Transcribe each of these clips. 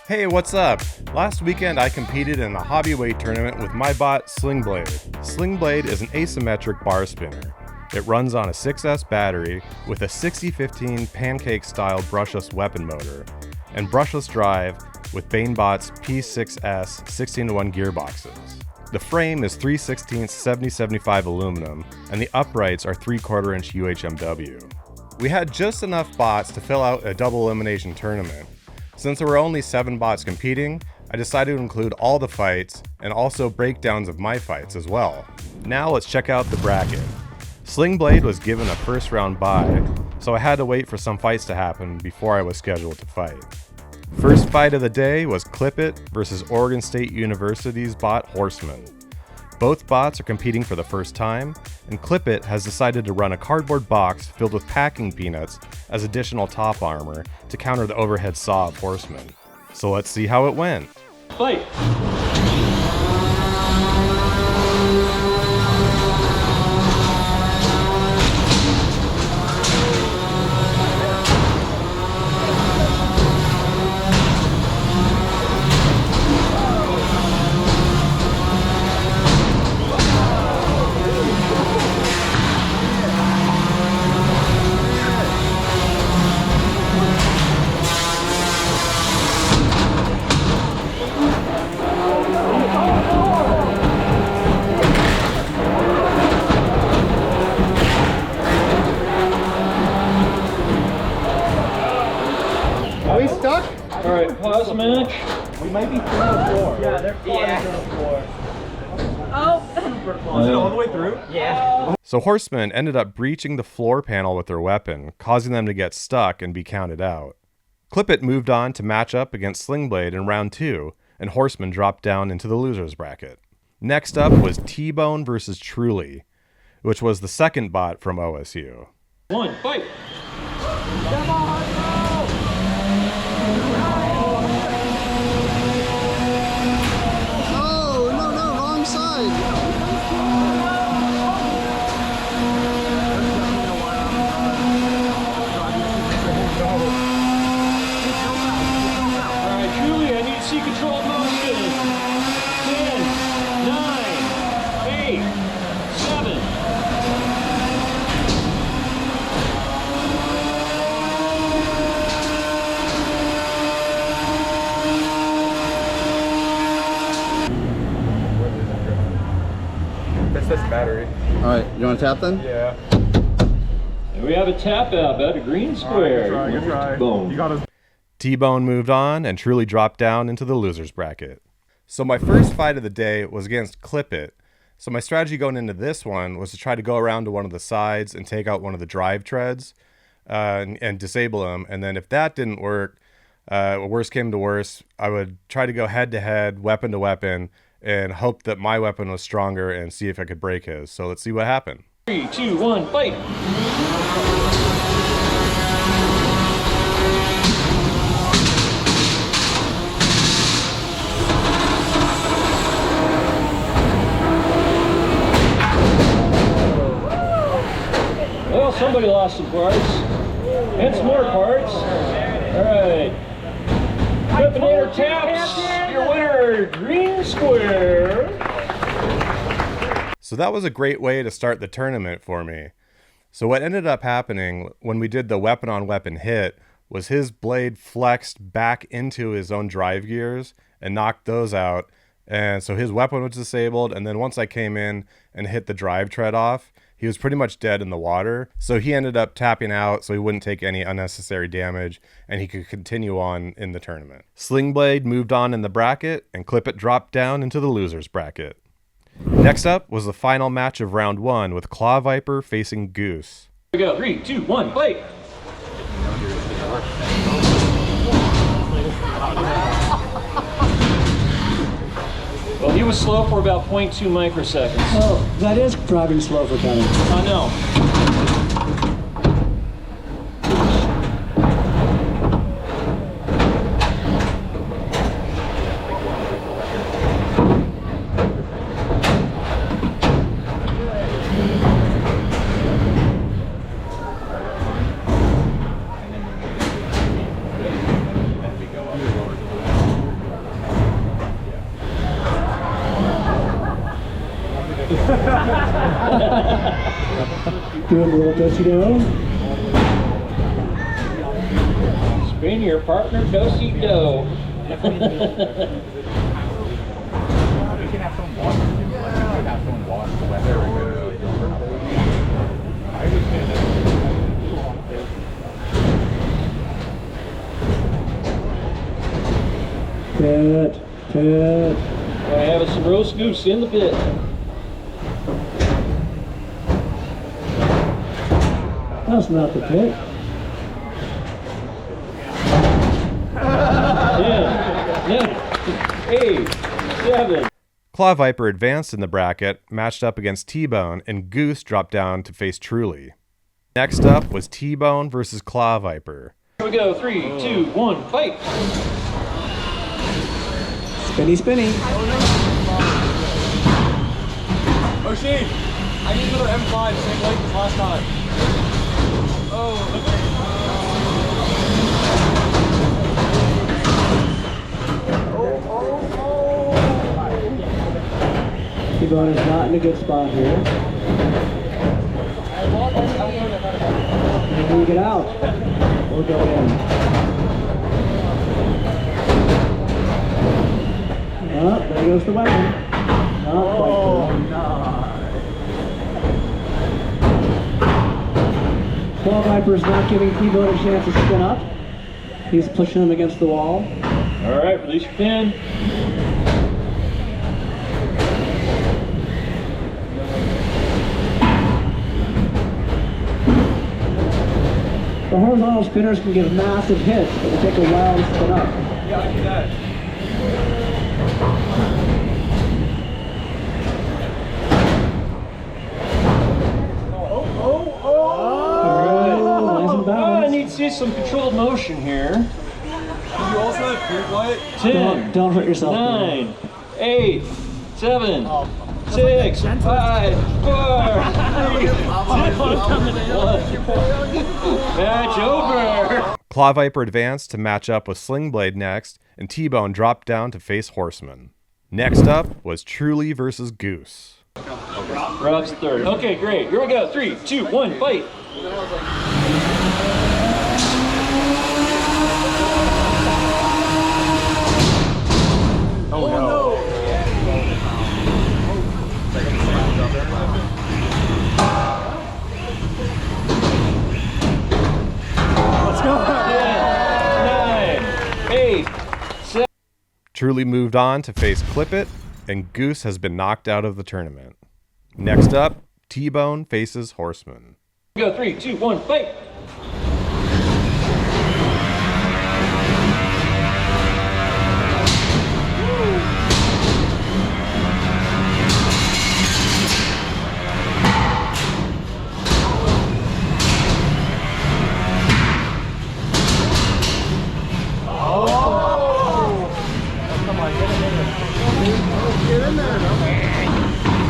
Hey, what's up? Last weekend I competed in a Hobbyweight Tournament with my bot, Sling. Sling is an asymmetric bar spinner. It runs on a 6S battery with a 60-15 pancake-style brushless weapon motor and brushless drive with Banebot's P6S 16:1 gearboxes. The frame is 3/16 7075 aluminum and the uprights are 3/4 inch UHMW. We had just enough bots to fill out a double elimination tournament. Since there were only 7 bots competing, I decided to include all the fights and also breakdowns of my fights as well. Now let's check out the bracket. Sling was given a first round bye, so I had to wait for some fights to happen before I was scheduled to fight. First fight of the day was Clip It versus Oregon State University's bot Horseman. Both bots are competing for the first time, and Clip It has decided to run a cardboard box filled with packing peanuts as additional top armor to counter the overhead saw of Horseman. So let's see how it went. Fight! Are we stuck? All right, pause match. We might be through the floor. Yeah, they're falling to the floor. Oh! Is it all the way through? Yeah. So Horseman ended up breaching the floor panel with their weapon, causing them to get stuck and be counted out. Clip It moved on to match up against Sling in round 2, and Horseman dropped down into the losers bracket. Next up was T-Bone versus Truly, which was the second bot from OSU. One, fight! Come on, Oh, no, wrong side. All right, Julie, I need to see control motion. 10, 9, 8, 7. That's this battery. All right, you want to tap then? Yeah. And we have a tap out at a green square. Good try. Boom. You got us. T-Bone moved on and Truly dropped down into the losers bracket. So my first fight of the day was against Clip It. So my strategy going into this one was to try to go around to one of the sides and take out one of the drive treads and disable them. And then if that didn't work, worst came to worst, I would try to go head to head, weapon to weapon, and hope that my weapon was stronger and see if I could break his. So let's see what happened. 3, 2, 1, fight! Well, somebody lost some parts. And some more parts. All right. Clipinator taps your winner, green square. So that was a great way to start the tournament for me. So what ended up happening when we did the weapon-on-weapon hit was his blade flexed back into his own drive gears and knocked those out. And so his weapon was disabled. And then once I came in and hit the drive tread off, he was pretty much dead in the water. So he ended up tapping out so he wouldn't take any unnecessary damage and he could continue on in the tournament. Sling moved on in the bracket and Clip It dropped down into the losers bracket. Next up was the final match of round 1 with Claw Viper facing Goose. Here we go. 3, 2, 1, fight! Well, he was slow for about 0.2 microseconds. Oh, that is driving slow for Kenny. I know. Doing a little do-si-do. Spin your partner do-si-do. We can have someone watch. Have someone watch the weather. Pit. I have some roast goose in the pit. That's not the pit. 10, 9, 8, 7. Claw Viper advanced in the bracket, matched up against T-Bone, and Goose dropped down to face Truly. Next up was T-Bone versus Claw Viper. Here we go. 3, 2, 1, fight. Spinny. Oh, Shane, I need another M5, same length as last time. T-Bone is not in a good spot here. Can you get out? Or go in? Oh, there goes the weapon. Not quite good. Claw Viper's not giving T-Bone a chance to spin up. He's pushing him against the wall. All right, release your pin. The horizontal spinners can give massive hits, but they take a while to spin up. Yeah, I do that. Nice and I balanced. need to see some controlled motion here. Do you also have food light? 10, Don't hurt yourself. 9, 8, 7, 6, 5, 4, 3, 2, 1. Match over. Claw Viper advanced to match up with Sling Blade next, and T-Bone dropped down to face Horseman. Next up was Truly versus Goose. Rob's third. Okay, great. Here we go. 3, 2, 1, fight. Oh no. Let's go. 10, 9, 8, 7. Truly moved on to face Clip It, and Goose has been knocked out of the tournament. Next up, T-Bone faces Horseman. Go. 3, 2, 1, fight.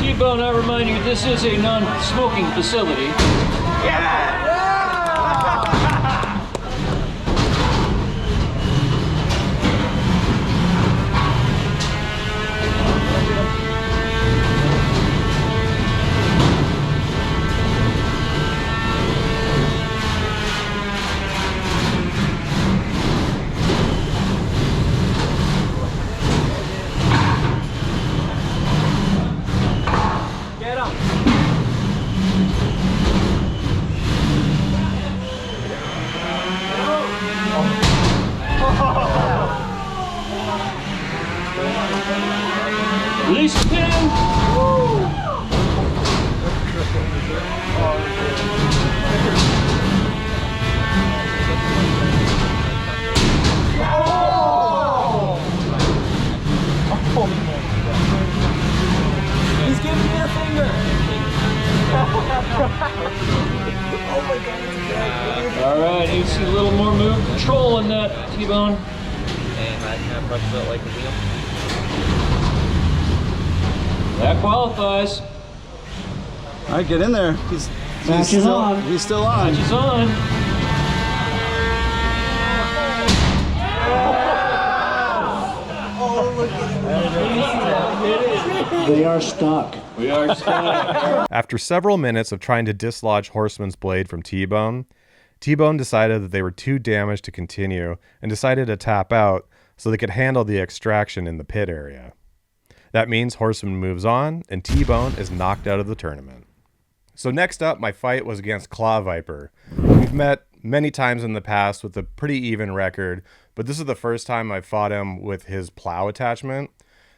T-Bone, I remind you, this is a non-smoking facility. Get him. Release the pin. He's giving me a finger. All right, you see a little more move control in that, T-Bone. And I kind of brushed it like a wheel. That qualifies. All right, get in there. He's Match is still, on. He's still on. Match is on. They are stuck. We are stuck. After several minutes of trying to dislodge Horseman's blade from T-Bone, T-Bone decided that they were too damaged to continue and decided to tap out so they could handle the extraction in the pit area. That means Horseman moves on and T-Bone is knocked out of the tournament. So next up, my fight was against Claw Viper. We've met many times in the past with a pretty even record, but this is the first time I fought him with his plow attachment.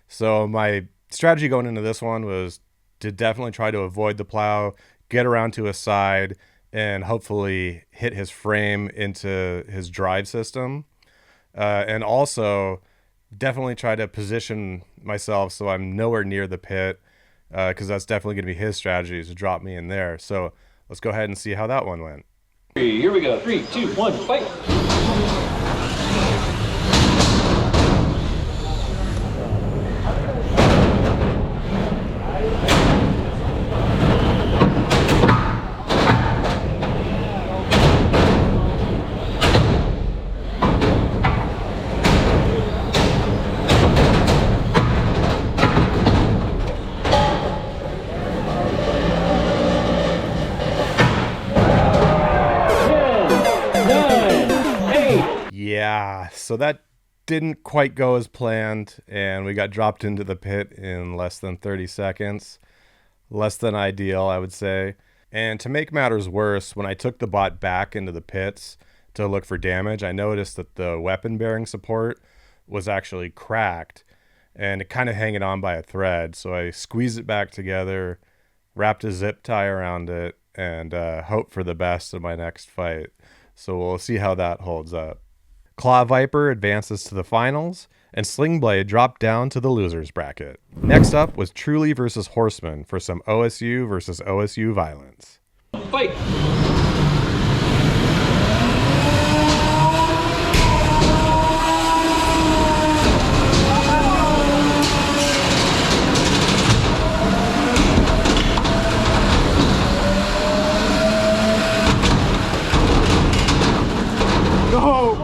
So my strategy going into this one was to definitely try to avoid the plow, get around to his side, and hopefully hit his frame into his drive system. And also definitely try to position myself so I'm nowhere near the pit, because that's definitely going to be his strategy, is to drop me in there. So let's go ahead and see how that one went. Here we go. 3, 2, 1, fight. Yeah, so that didn't quite go as planned, and we got dropped into the pit in less than 30 seconds. Less than ideal, I would say. And to make matters worse, when I took the bot back into the pits to look for damage, I noticed that the weapon bearing support was actually cracked and it kind of hanging on by a thread. So I squeezed it back together, wrapped a zip tie around it, and hope for the best in my next fight. So we'll see how that holds up. Claw Viper advances to the finals, and Sling Blade dropped down to the losers bracket. Next up was Truly versus Horseman for some OSU versus OSU violence. Fight!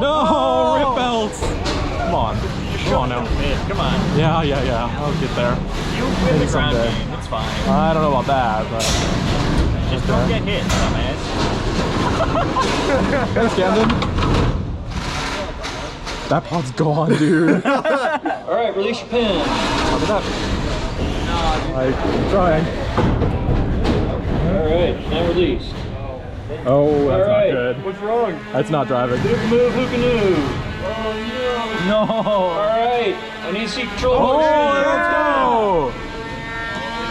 No, rip belts. Come on. Come on now. Come on. Yeah. I'll get there. You win the ground game. It's fine. I don't know about that, but Just don't get hit, dumbass. thanks, Camden. That pod's gone, dude. All right, release your pen. Look at that. I'm trying. All right, now released. Oh, that's All right. not good. What's wrong? That's not driving. Move, hookanoo. Oh, no. All right, I need to see control Oh, motion. let's go!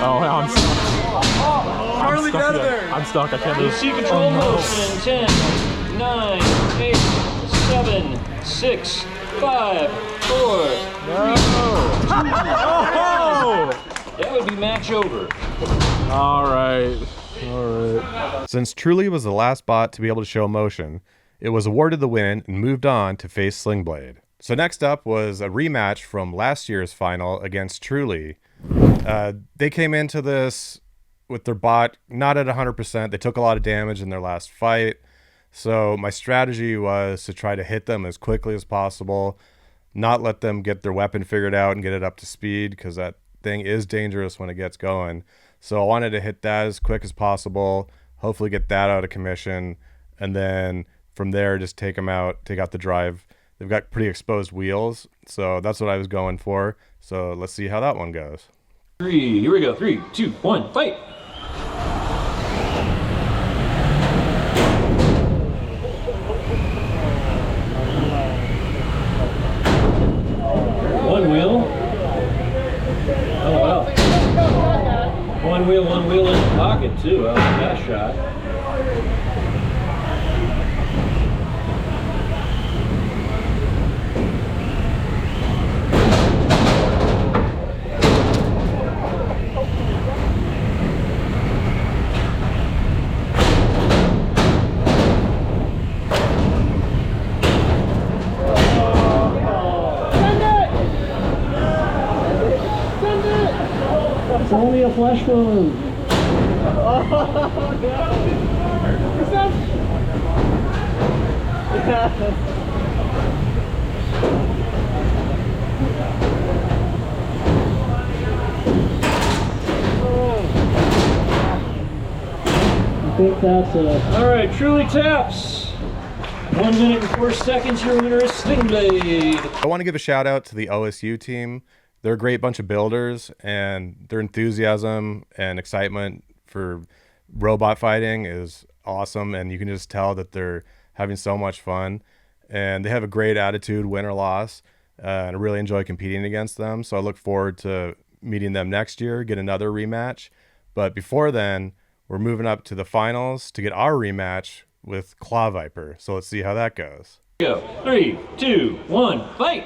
Oh, I'm stuck. Harley, get out of there! I'm stuck. I can't I need move. to see control motion. 10, 9, 8, 7, 6, 5, 4. Oh! That would be match over. All right. Since Truly was the last bot to be able to show motion, it was awarded the win and moved on to face Sling Blade. So next up was a rematch from last year's final against Truly. They came into this with their bot not at 100%. They took a lot of damage in their last fight. So my strategy was to try to hit them as quickly as possible, not let them get their weapon figured out and get it up to speed, because that thing is dangerous when it gets going. So I wanted to hit that as quick as possible, hopefully get that out of commission, and then from there just take them out, take out the drive. They've got pretty exposed wheels, so that's what I was going for. So let's see how that one goes. 3, here we go. 3, 2, 1, fight. One wheel. Oh wow. One wheel in the pocket too. I like that shot. It's only a flesh wound. think that's a... All right, Truly Taps. 1 minute and 4 seconds. Your winner is Sling Blade. I want to give a shout out to the OSU team. They're a great bunch of builders, and their enthusiasm and excitement for robot fighting is awesome, and you can just tell that they're having so much fun, and they have a great attitude, win or loss, and I really enjoy competing against them. So I look forward to meeting them next year, get another rematch. But before then, we're moving up to the finals to get our rematch with Claw Viper. So let's see how that goes. Go. 3, 2, 1, fight!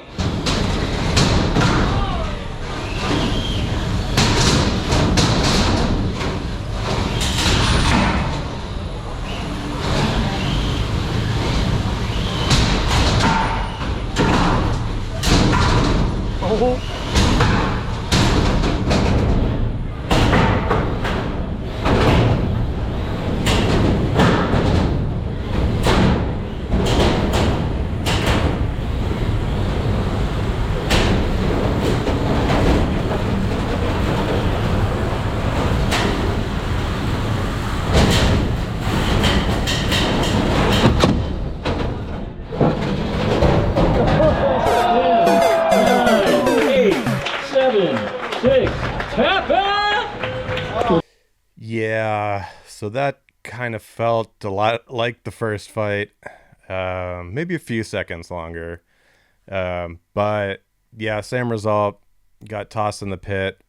Yeah, so that kind of felt a lot like the first fight, maybe a few seconds longer. But yeah, same result, got tossed in the pit.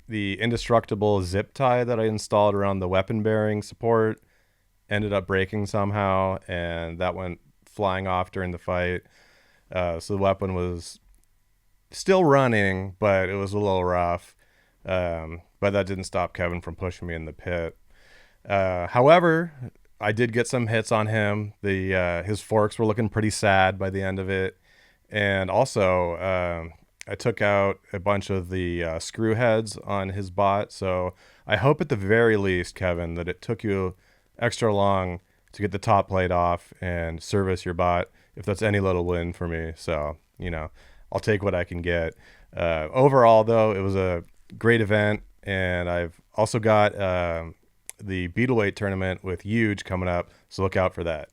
The indestructible zip tie that I installed around the weapon bearing support ended up breaking somehow, and that went flying off during the fight. So the weapon was still running, but it was a little rough. But that didn't stop Kevin from pushing me in the pit. However, I did get some hits on him. His forks were looking pretty sad by the end of it. And also, I took out a bunch of the screw heads on his bot. So I hope at the very least, Kevin, that it took you extra long to get the top plate off and service your bot, if that's any little win for me. So, I'll take what I can get. Overall, though, it was a great event. And I've also got the Beetleweight tournament with Huge coming up, so look out for that.